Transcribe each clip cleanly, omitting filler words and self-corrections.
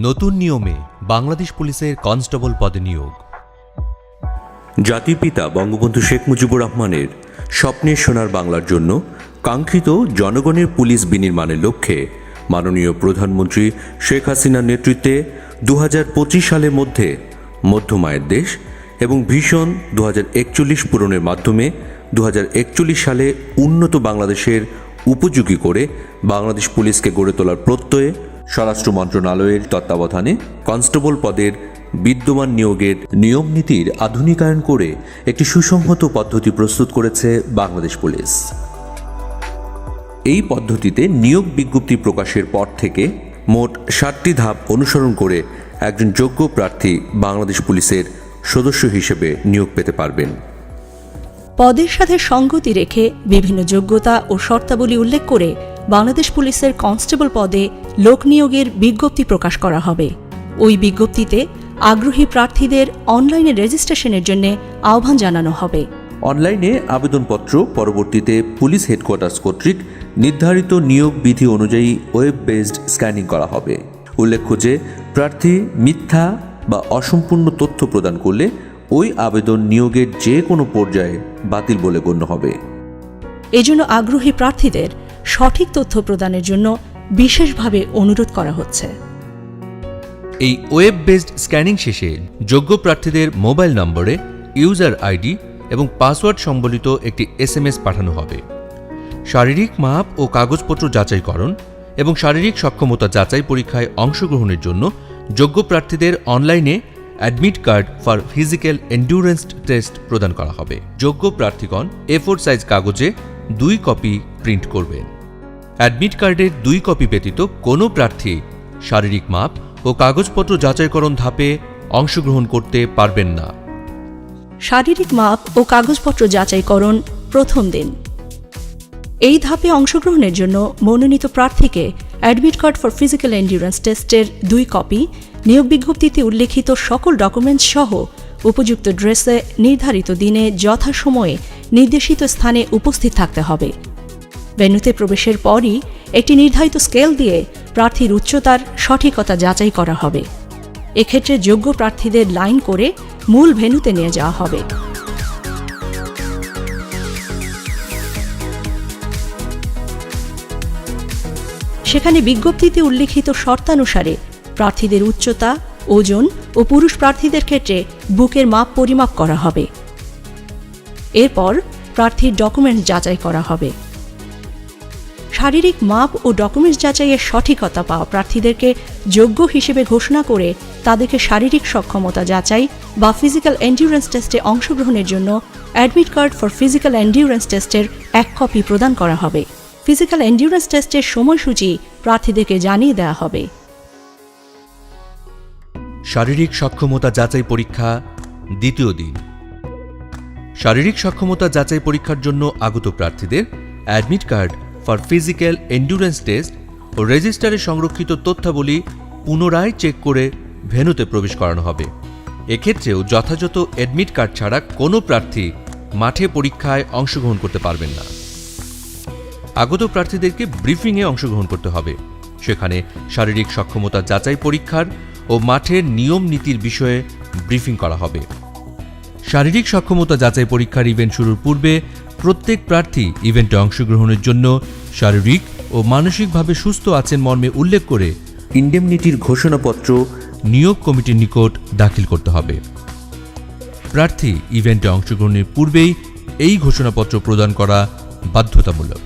নতুন নিয়মে বাংলাদেশ পুলিশের কনস্টেবল পদে নিয়োগ। জাতির পিতা বঙ্গবন্ধু শেখ মুজিবুর রহমানের স্বপ্নের সোনার বাংলার জন্য কাঙ্ক্ষিত জনগণের পুলিশ বিনির্মাণের লক্ষ্যে মাননীয় প্রধানমন্ত্রী শেখ হাসিনার নেতৃত্বে 2025 সালের মধ্যে মধ্যমায়ের দেশ এবং ভিশন 2041 পূরণের মাধ্যমে 2041 সালে উন্নত বাংলাদেশের উপযোগী করে বাংলাদেশ পুলিশকে গড়ে তোলার প্রত্যয়ে স্বরাষ্ট্র মন্ত্রণালয়ের তত্ত্বাবধানে কনস্টেবল পদের বিদ্যমান নিয়োগের নিয়ম নীতির আধুনিকায়ন করে একটি সুসংহত পদ্ধতি প্রস্তুত করেছে বাংলাদেশ পুলিশ। এই পদ্ধতিতে নিয়োগ বিজ্ঞপ্তি প্রকাশের পর থেকে মোট 7টি ধাপ অনুসরণ করে একজন যোগ্য প্রার্থী বাংলাদেশ পুলিশের সদস্য হিসেবে নিয়োগ পেতে পারবেন। পদের সাথে সঙ্গতি রেখে বিভিন্ন যোগ্যতা ও শর্তাবলী উল্লেখ করে বাংলাদেশ পুলিশের কনস্টেবল পদে লোক নিয়োগের বিজ্ঞপ্তি প্রকাশ করা হবে। ওই বিজ্ঞপ্তিতে আগ্রহী প্রার্থীদের অনলাইনে রেজিস্ট্রেশনের জন্য আহ্বান জানানো হবে। অনলাইনে আবেদনপত্র পরবর্তীতে পুলিশ হেডকোয়ার্টার্স কর্তৃক নির্ধারিত নিয়োগ বিধি অনুযায়ী ওয়েব বেসড স্ক্যানিং করা হবে। উল্লেখ্য যে প্রার্থী মিথ্যা বা অসম্পূর্ণ তথ্য প্রদান করলে ওই আবেদন নিয়োগের যে কোনো পর্যায়ে বাতিল বলে গণ্য হবে। এজন্য আগ্রহী প্রার্থীদের সঠিক তথ্য প্রদানের জন্য বিশেষভাবে অনুরোধ করা হচ্ছে। এই ওয়েব বেসড স্ক্যানিং শেষে যোগ্য প্রার্থীদের মোবাইল নম্বরে ইউজার আইডি এবং পাসওয়ার্ড সম্বলিত একটি SMS পাঠানো হবে। শারীরিক মাপ ও কাগজপত্র যাচাইকরণ এবং শারীরিক সক্ষমতা যাচাই পরীক্ষায় অংশগ্রহণের জন্য যোগ্য প্রার্থীদের অনলাইনে admit card for physical endurance test প্রদান করা হবে। যোগ্য প্রার্থীগণ A4 সাইজ কাগজে 2 কপি প্রিন্ট করবেন। অ্যাডমিট কার্ডের 2 কপি ব্যতীত কোনো প্রার্থী শারীরিক মাপ ও কাগজপত্র যাচাইকরণ ধাপে অংশগ্রহণ করতে পারবেন না। শারীরিক মাপ ও কাগজপত্র যাচাইকরণ প্রথম দিন। এই ধাপে অংশগ্রহণের জন্য মনোনীত প্রার্থীকে admit card for physical endurance টেস্টের 2 কপি, নিয়োগ বিজ্ঞপ্তিতে উল্লেখিত সকল ডকুমেন্টস সহ উপযুক্ত ড্রেসে নির্ধারিত দিনে যথাসময়ে নির্দেশিত স্থানে উপস্থিত থাকতে হবে। ভেন্যুতে প্রবেশের পরই একটি নির্ধারিত স্কেল দিয়ে প্রার্থীর উচ্চতার সঠিকতা যাচাই করা হবে। এক্ষেত্রে যোগ্য প্রার্থীদের লাইন করে মূল ভেন্যুতে নিয়ে যাওয়া হবে। সেখানে বিজ্ঞপ্তিতে উল্লেখিত শর্তানুসারে প্রার্থীদের উচ্চতা, ওজন ও পুরুষ প্রার্থীদের ক্ষেত্রে বুকের মাপ পরিমাপ করা হবে। এরপর প্রার্থীর ডকুমেন্টস যাচাই করা হবে। শারীরিক মাপ ও ডকুমেন্টস যাচাইয়ের সঠিকতা পাওয়া প্রার্থীদেরকে যোগ্য হিসেবে ঘোষণা করে তাদেরকে শারীরিক সক্ষমতা যাচাই বা ফিজিক্যাল এন্ডিউরেন্স টেস্টে অংশগ্রহণের জন্য admit card for physical endurance টেস্টের 1 কপি প্রদান করা হবে। ফিজিক্যাল এন্ডিউরেন্স টেস্টের সময়সূচি প্রার্থীদেরকে জানিয়ে দেওয়া হবে। শারীরিক সক্ষমতা যাচাই পরীক্ষা দ্বিতীয় দিন। শারীরিক সক্ষমতা যাচাই পরীক্ষার জন্য আগত প্রার্থীদের admit card for physical endurance test ও রেজিস্টারে সংরক্ষিত তথ্যাবলী পুনরায় চেক করে ভেন্যুতে প্রবেশ করানো হবে। এক্ষেত্রেও যথাযথ অ্যাডমিট কার্ড ছাড়া কোনো প্রার্থী মাঠে পরীক্ষায় অংশগ্রহণ করতে পারবেন না। আগত প্রার্থীদেরকে ব্রিফিংয়ে অংশগ্রহণ করতে হবে। সেখানে শারীরিক সক্ষমতা যাচাই পরীক্ষার ও মাঠের নিয়ম নীতির বিষয়ে ব্রিফিং করা হবে। শারীরিক সক্ষমতা যাচাই পরীক্ষার ইভেন্ট শুরুর পূর্বে প্রত্যেক প্রার্থী ইভেন্টে অংশগ্রহণের জন্য শারীরিক ও মানসিকভাবে সুস্থ আছেন মর্মে উল্লেখ করে ইন্ডেমনিটির ঘোষণাপত্র নিয়োগ কমিটির নিকট দাখিল করতে হবে। প্রার্থী ইভেন্টে অংশগ্রহণের পূর্বেই এই ঘোষণাপত্র প্রদান করা বাধ্যতামূলক।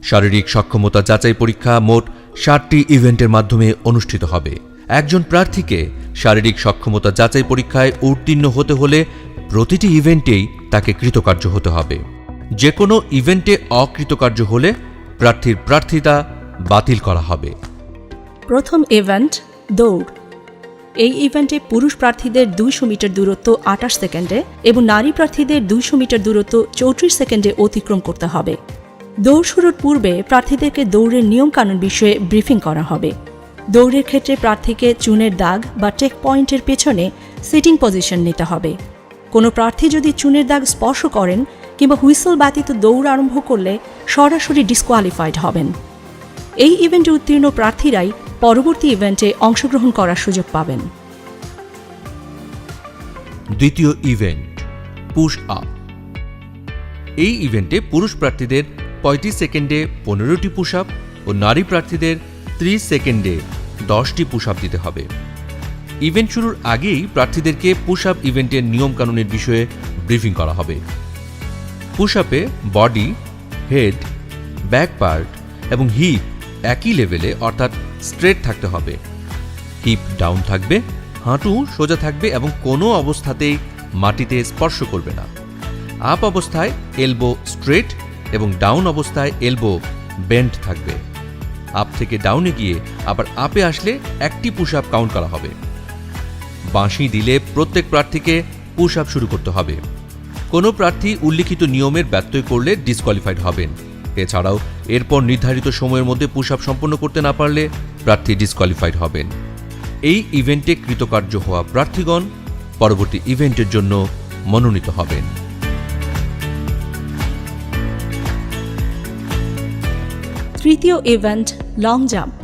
শারীরিক সক্ষমতা যাচাই পরীক্ষা মোট 7টি ইভেন্টের মাধ্যমে অনুষ্ঠিত হবে। একজন প্রার্থীকে শারীরিক সক্ষমতা যাচাই পরীক্ষায় উত্তীর্ণ হতে হলে প্রতিটি ইভেন্টেই তাকে কৃতকার্য হতে হবে। যে কোনো ইভেন্টে অকৃতকার্য হলে প্রার্থীর প্রার্থিতা বাতিল করা হবে। প্রথম ইভেন্ট দৌড়। এই ইভেন্টে পুরুষ প্রার্থীদের 200 মিটার দূরত্ব 28 সেকেন্ডে এবং নারী প্রার্থীদের 200 মিটার দূরত্ব 34 সেকেন্ডে অতিক্রম করতে হবে। দৌড় শুরুর পূর্বে প্রার্থীদেরকে দৌড়ের নিয়মকানুন বিষয়ে ব্রিফিং করা হবে। দৌড়ের ক্ষেত্রে প্রার্থীকে চুনের দাগ বা চেক পয়েন্টের পেছনে সিটিং পজিশন নিতে হবে। কোনো প্রার্থী যদি চুনের দাগ স্পর্শ করেন কিংবা হুইসল ব্যতীত দৌড় আরম্ভ করলে সরাসরি ডিসকোয়ালিফাইড হবেন। এই ইভেন্টে উত্তীর্ণ প্রার্থীরাই পরবর্তী ইভেন্টে অংশগ্রহণ করার সুযোগ পাবেন। দ্বিতীয় ইভেন্ট পুশ আপ। এই ইভেন্টে পুরুষ প্রার্থীদের 35 সেকেন্ডে 15টি পুশ আপ ও নারী প্রার্থীদের 30 সেকেন্ডে 10টি পুশ আপ দিতে হবে। ইভেন্ট শুরুর আগেই প্রার্থীদেরকে পুশ আপ ইভেন্টের নিয়মকানুনের বিষয়ে ব্রিফিং করা হবে। পুশ আপে বডি, হেড, ব্যাক পার্ট এবং হিপ একই লেভেলে অর্থাৎ স্ট্রেট থাকতে হবে। হিপ ডাউন থাকবে, হাঁটু সোজা থাকবে এবং কোনো অবস্থাতেই মাটিতে স্পর্শ করবে না। আপ অবস্থায় এলবো স্ট্রেট এবং ডাউন অবস্থায় এলবো বেন্ড থাকবে। আপ থেকে ডাউনে গিয়ে আবার আপে আসলে একটি পুশ আপ কাউন্ট করা হবে। বাঁশি দিলে প্রত্যেক প্রার্থীকে পুশ আপ শুরু করতে হবে। কোনো প্রার্থী উল্লিখিত নিয়মের ব্যত্যয় করলে ডিসকোয়ালিফাইড হবেন। এছাড়াও এরপর নির্ধারিত সময়ের মধ্যে পুশ আপ সম্পন্ন করতে না পারলে প্রার্থী ডিসকোয়ালিফাইড হবেন। এই ইভেন্টে কৃতকার্য হওয়া প্রার্থীগণ পরবর্তী ইভেন্টের জন্য মনোনীত হবেন। তৃতীয় ইভেন্ট লং জাম্প।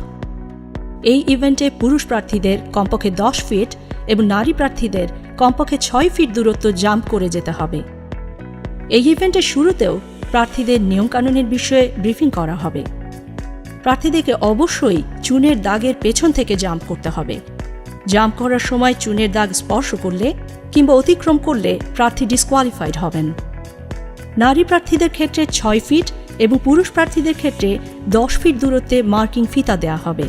এই ইভেন্টে পুরুষ প্রার্থীদের কমপক্ষে 10 ফিট এবং নারী প্রার্থীদের কমপক্ষে 6 ফিট দূরত্ব জাম্প করে যেতে হবে। এই ইভেন্টের শুরুতেও প্রার্থীদের নিয়মকানুনের বিষয়ে ব্রিফিং করা হবে। প্রার্থীদেরকে অবশ্যই চুনের দাগের পেছন থেকে জাম্প করতে হবে। জাম্প করার সময় চুনের দাগ স্পর্শ করলে কিংবা অতিক্রম করলে প্রার্থী ডিসকোয়ালিফাইড হবেন। নারী প্রার্থীদের ক্ষেত্রে 6 ফিট এবং পুরুষ প্রার্থীদের ক্ষেত্রে 10 ফিট দূরত্বে মার্কিং ফিতা দেওয়া হবে।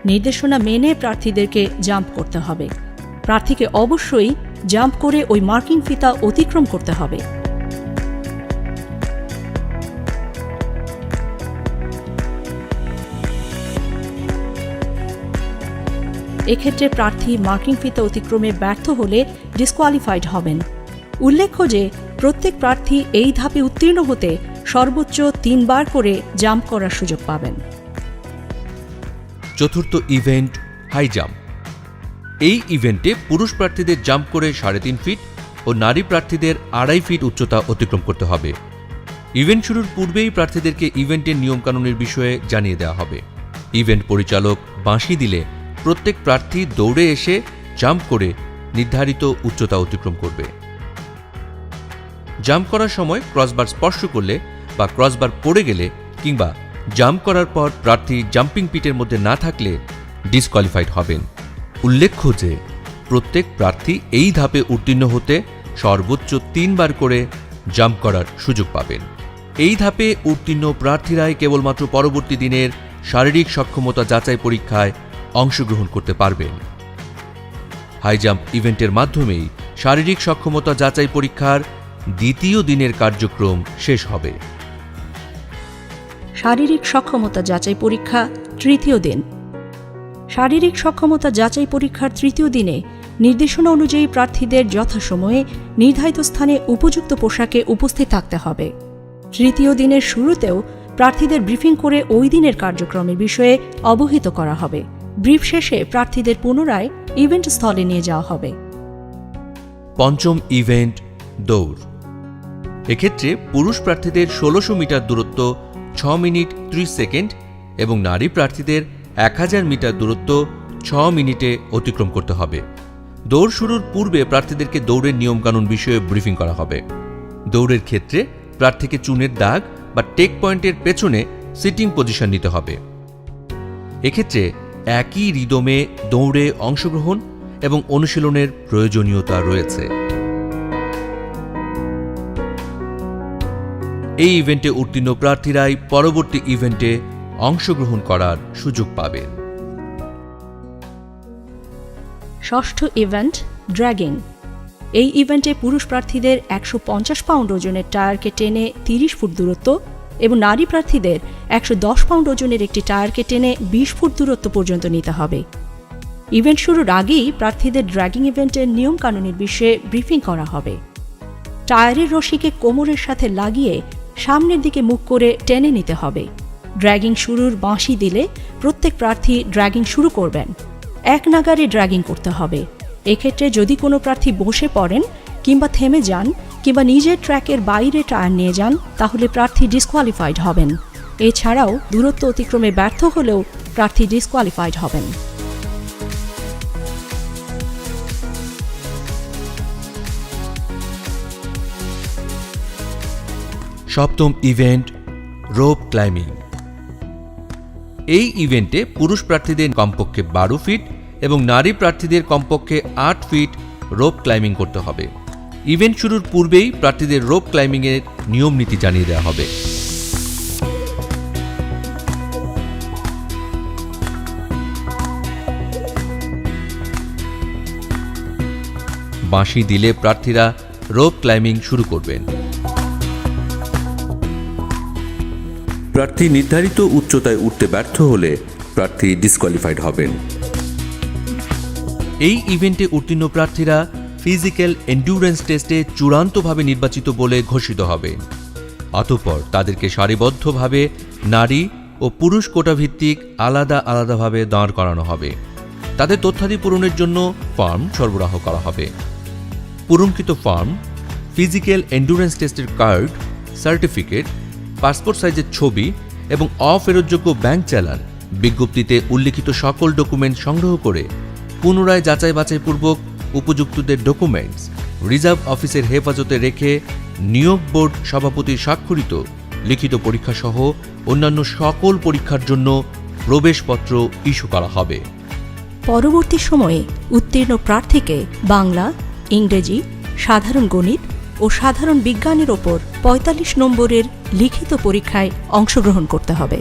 নির্দেশনা মেনে প্রার্থীদেরকে জাম্প করতে হবে। প্রার্থীকে অবশ্যই জাম্প করে ওই মার্কিং ফিতা অতিক্রম করতে হবে। এক্ষেত্রে প্রার্থী মার্কিং ফিতা অতিক্রমে ব্যর্থ হলে ডিসকোয়ালিফাইড হবেন। উল্লেখ্য যে প্রত্যেক প্রার্থী এই ধাপে উত্তীর্ণ হতে সর্বোচ্চ 3 বার করে জাম্প করার সুযোগ পাবেন। চতুর্থ ইভেন্ট হাই জাম্প। এই ইভেন্টে পুরুষ প্রার্থীদের জাম্প করে 3.5 ফিট ও নারী প্রার্থীদের 2.5 ফিট উচ্চতা অতিক্রম করতে হবে। ইভেন্ট শুরুর পূর্বেই প্রার্থীদেরকে ইভেন্টের নিয়মকানুনের বিষয়ে জানিয়ে দেওয়া হবে। ইভেন্ট পরিচালক বাঁশি দিলে প্রত্যেক প্রার্থী দৌড়ে এসে জাম্প করে নির্ধারিত উচ্চতা অতিক্রম করবে। জাম্প করার সময় ক্রসবার স্পর্শ করলে বা ক্রসবার পড়ে গেলে কিংবা জাম্প করার পর প্রার্থী জাম্পিং পিটের মধ্যে না থাকলে ডিসকোয়ালিফাইড হবেন। উল্লেখ্য যে প্রত্যেক প্রার্থী এই ধাপে উত্তীর্ণ হতে সর্বোচ্চ 3 বার করে জাম্প করার সুযোগ পাবেন। এই ধাপে উত্তীর্ণ প্রার্থীরাই কেবলমাত্র পরবর্তী দিনের শারীরিক সক্ষমতা যাচাই পরীক্ষায় অংশগ্রহণ করতে পারবেন। হাই জাম্প ইভেন্টের মাধ্যমেই শারীরিক সক্ষমতা যাচাই পরীক্ষার দ্বিতীয় দিনের কার্যক্রম শেষ হবে। শারীরিক সক্ষমতা যাচাই পরীক্ষা তৃতীয় দিন। শারীরিক সক্ষমতা যাচাই পরীক্ষার তৃতীয় দিনে নির্দেশনা অনুযায়ী প্রার্থীদের যথাসময়ে নির্ধারিত স্থানে উপযুক্ত পোশাকে উপস্থিত থাকতে হবে। তৃতীয় দিনের শুরুতেও প্রার্থীদের ব্রিফিং করে ওই দিনের কার্যক্রমের বিষয়ে অবহিত করা হবে। ব্রিফ শেষে প্রার্থীদের পুনরায় ইভেন্ট স্থলে নিয়ে যাওয়া হবে। পঞ্চম ইভেন্ট দৌড়। এক্ষেত্রে পুরুষ প্রার্থীদের 1600 মিটার দূরত্ব 6 মিনিট 30 সেকেন্ড এবং নারী প্রার্থীদের 1000 মিটার দূরত্ব 6 মিনিটে অতিক্রম করতে হবে। দৌড় শুরুর পূর্বে প্রার্থীদেরকে দৌড়ের নিয়মকানুন বিষয়ে ব্রিফিং করা হবে। দৌড়ের ক্ষেত্রে প্রার্থীকে চুনের দাগ বা টেক পয়েন্টের পেছনে সিটিং পজিশন নিতে হবে। এক্ষেত্রে একই রিদমে দৌড়ে অংশগ্রহণ এবং অনুশীলনের প্রয়োজনীয়তা রয়েছে। এই ইভেন্টে উত্তীর্ণ প্রার্থীরাই পরবর্তী ইভেন্টে অংশগ্রহণ করার সুযোগ পাবেন। ষষ্ঠ ইভেন্ট ড্র্যাগিং। এই ইভেন্টে পুরুষ প্রার্থীদের 150 পাউন্ড ওজনের টায়ারকে টেনে 30 ফুট দূরত্ব এবং নারী প্রার্থীদের 110 পাউন্ড ওজনের একটি টায়ারকে টেনে 20 ফুট দূরত্ব পর্যন্ত নিতে হবে। ইভেন্ট শুরুর আগেই প্রার্থীদের ড্র্যাগিং ইভেন্টের নিয়মকানুনের বিষয়ে ব্রিফিং করা হবে। টায়ারের রশিকে কোমরের সাথে লাগিয়ে সামনের দিকে মুখ করে টেনে নিতে হবে। ড্র্যাগিং শুরুর বাঁশি দিলে প্রত্যেক প্রার্থী ড্র্যাগিং শুরু করবেন। এক নাগারে ড্র্যাগিং করতে হবে। এক্ষেত্রে যদি কোনো প্রার্থী বসে পড়েন কিংবা থেমে যান কিংবা নিজের ট্র্যাকের বাইরে টায়ার নিয়ে যান তাহলে প্রার্থী ডিসকোয়ালিফাইড হবেন। এছাড়াও দূরত্ব অতিক্রমে ব্যর্থ হলেও প্রার্থী ডিসকোয়ালিফাইড হবেন। সপ্তম ইভেন্ট রোপ ক্লাইম্বিং। এই ইভেন্টে পুরুষ প্রার্থীদের কমপক্ষে 12 ফিট এবং নারী প্রার্থীদের কমপক্ষে 8 ফিট রোপ ক্লাইম্বিং করতে হবে। ইভেন্ট শুরুর পূর্বেই প্রার্থীদের রোপ ক্লাইম্বিংয়ের নিয়ম নীতি জানিয়ে দেওয়া হবে। বাঁশি দিলে প্রার্থীরা রোপ ক্লাইম্বিং শুরু করবেন। প্রার্থী নির্ধারিত উচ্চতায় উঠতে ব্যর্থ হলে প্রার্থী ডিসকোয়ালিফাইড হবেন। এই ইভেন্টে উত্তীর্ণ প্রার্থীরা ফিজিক্যাল এন্ডুরেন্স টেস্টে চূড়ান্তভাবে নির্বাচিত বলে ঘোষিত হবেন। অতঃপর তাদেরকে সারিবদ্ধভাবে নারী ও পুরুষ কোটাভিত্তিক আলাদা আলাদাভাবে দাঁড় করানো হবে। তাদের তথ্যাদি পূরণের জন্য ফর্ম সরবরাহ করা হবে। পূরণকৃত ফর্ম, ফিজিক্যাল এন্ডুরেন্স টেস্টের কার্ড, সার্টিফিকেট, পাসপোর্ট সাইজের ছবি এবং অফেরতযোগ্য ব্যাংক চালান, বিজ্ঞপ্তিতে উল্লিখিত সকল ডকুমেন্ট সংগ্রহ করে পুনরায় যাচাই বাছাইপূর্বক উপযুক্তদের ডকুমেন্টস রিজার্ভ অফিসের হেফাজতে রেখে নিয়োগ বোর্ড সভাপতির স্বাক্ষরিত লিখিত পরীক্ষাসহ অন্যান্য সকল পরীক্ষার জন্য প্রবেশপত্র ইস্যু করা হবে। পরবর্তী সময়ে উত্তীর্ণ প্রার্থীকে বাংলা, ইংরেজি, সাধারণ গণিত ও সাধারণ বিজ্ঞানের ওপর 45 নম্বরের লিখিত পরীক্ষায় অংশগ্রহণ করতে হবে।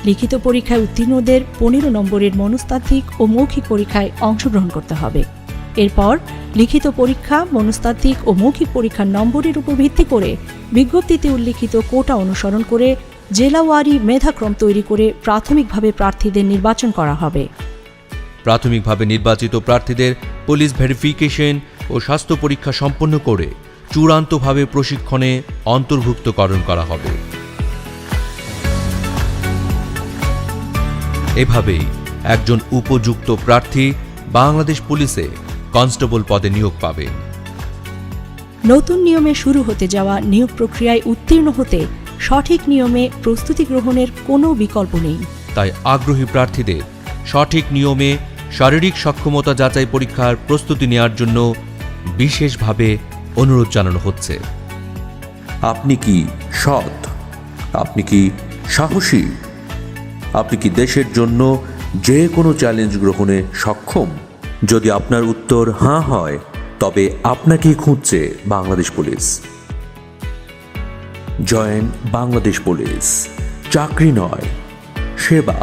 লিখিত পরীক্ষায় উত্তীর্ণদের 15 নম্বরের মনস্তাত্ত্বিক ও মৌখিক পরীক্ষায় অংশগ্রহণ করতে হবে। এরপর লিখিত পরীক্ষা, মনস্তাত্ত্বিক ও মৌখিক পরীক্ষার নম্বরের উপর ভিত্তি করে বিজ্ঞপ্তিতে উল্লিখিত কোটা অনুসরণ করে জেলাওয়ারি মেধাক্রম তৈরি করে প্রাথমিকভাবে প্রার্থীদের নির্বাচন করা হবে। প্রাথমিকভাবে নির্বাচিত প্রার্থীদের পুলিশ ভেরিফিকেশন ও স্বাস্থ্য পরীক্ষা সম্পন্ন করে চূড়ান্তভাবে প্রশিক্ষণে অন্তর্ভুক্তকরণ করা হবে। এভাবেই একজন উপযুক্ত প্রার্থী বাংলাদেশ পুলিশে কনস্টেবল পদে নিয়োগ পাবেন। নতুন নিয়মে শুরু হতে যাওয়া নিয়োগ প্রক্রিয়ায় উত্তীর্ণ হতে সঠিক নিয়মে প্রস্তুতি গ্রহণের কোনো বিকল্প নেই। তাই আগ্রহী প্রার্থীদের সঠিক নিয়মে শারীরিক সক্ষমতা যাচাই পরীক্ষার প্রস্তুতি নেওয়ার জন্য বিশেষভাবে অনুরোধ জানানো হচ্ছে। আপনি কি সৎ? আপনি কি সাহসী? আপনি কি দেশের জন্য যে কোনো চ্যালেঞ্জ গ্রহণে সক্ষম? যদি আপনার উত্তর হ্যাঁ হয়, তবে আপনাকেই খুঁজছে Bangladesh police. Join Bangladesh police. চাকরি নয়, সেবা।